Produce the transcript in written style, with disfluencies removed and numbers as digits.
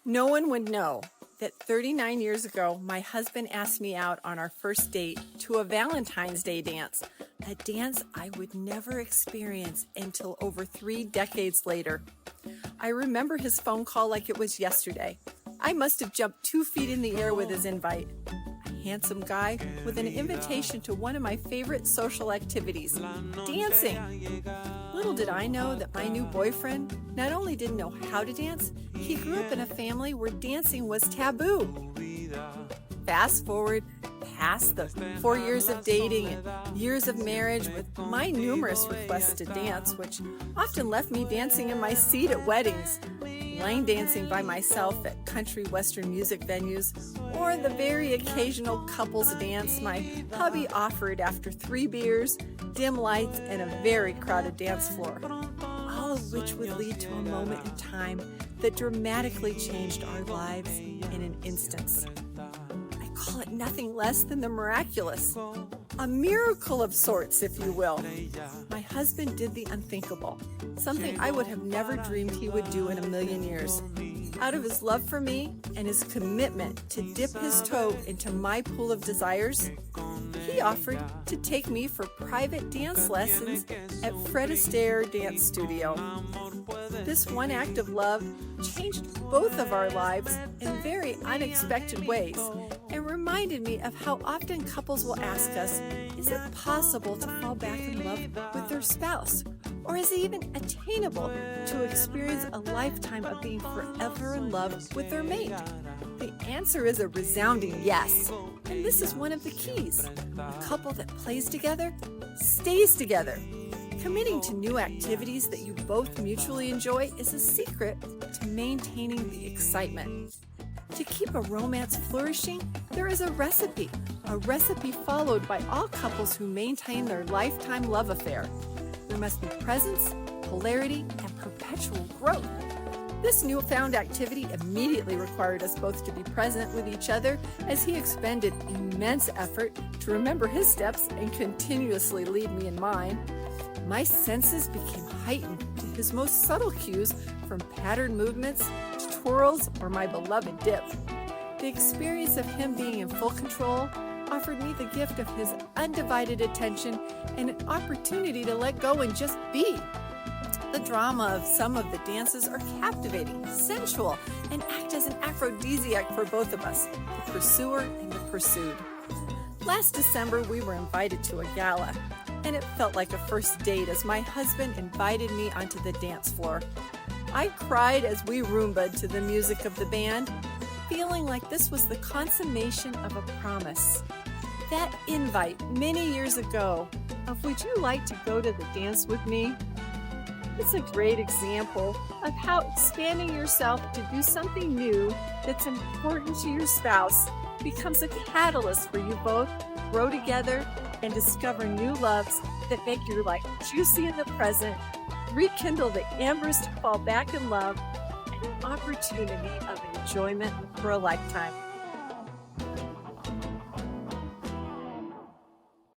No one would know that 39 years ago, my husband asked me out on our first date to a Valentine's Day dance, a dance I would never experience until over 3 decades later. I remember his phone call like it was yesterday. I must have jumped 2 feet in the air with his invite. A handsome guy with an invitation to one of my favorite social activities, dancing. Little did I know that my new boyfriend not only didn't know how to dance, he grew up in a family where dancing was taboo. Fast forward past the 4 years of dating and years of marriage with my numerous requests to dance, which often left me dancing in my seat at weddings, line dancing by myself at country western music venues, or the very occasional couples dance my hubby offered after 3 beers, dim lights, and a very crowded dance floor, all of which would lead to a moment in time that dramatically changed our lives in an instance. I call it nothing less than the miraculous, a miracle of sorts, if you will. My husband did the unthinkable, something I would have never dreamed he would do in a million years. Out of his love for me and his commitment to dip his toe into my pool of desires, he offered to take me for private dance lessons at Fred Astaire Dance Studio. This one act of love changed both of our lives in very unexpected ways and reminded me of how often couples will ask us, is it possible to fall back in love with their spouse? Or is it even attainable to experience a lifetime of being forever in love with their mate? The answer is a resounding yes. And this is one of the keys. A couple that plays together stays together. Committing to new activities that you both mutually enjoy is a secret to maintaining the excitement. To keep a romance flourishing, there is a recipe followed by all couples who maintain their lifetime love affair. There must be presence, polarity, and perpetual growth. This newfound activity immediately required us both to be present with each other as he expended immense effort to remember his steps and continuously lead me in mine. My senses became heightened to his most subtle cues, from patterned movements to twirls or my beloved dip. The experience of him being in full control offered me the gift of his undivided attention and an opportunity to let go and just be. The drama of some of the dances are captivating, sensual, and act as an aphrodisiac for both of us, the pursuer and the pursued. Last December, we were invited to a gala, and it felt like a first date as my husband invited me onto the dance floor. I cried as we Roomba'd to the music of the band, feeling like this was the consummation of a promise. That invite many years ago of would you like to go to the dance with me? It's a great example of how expanding yourself to do something new that's important to your spouse becomes a catalyst for you both to grow together and discover new loves that make your life juicy in the present, rekindle the embers to fall back in love, and an opportunity of enjoyment for a lifetime.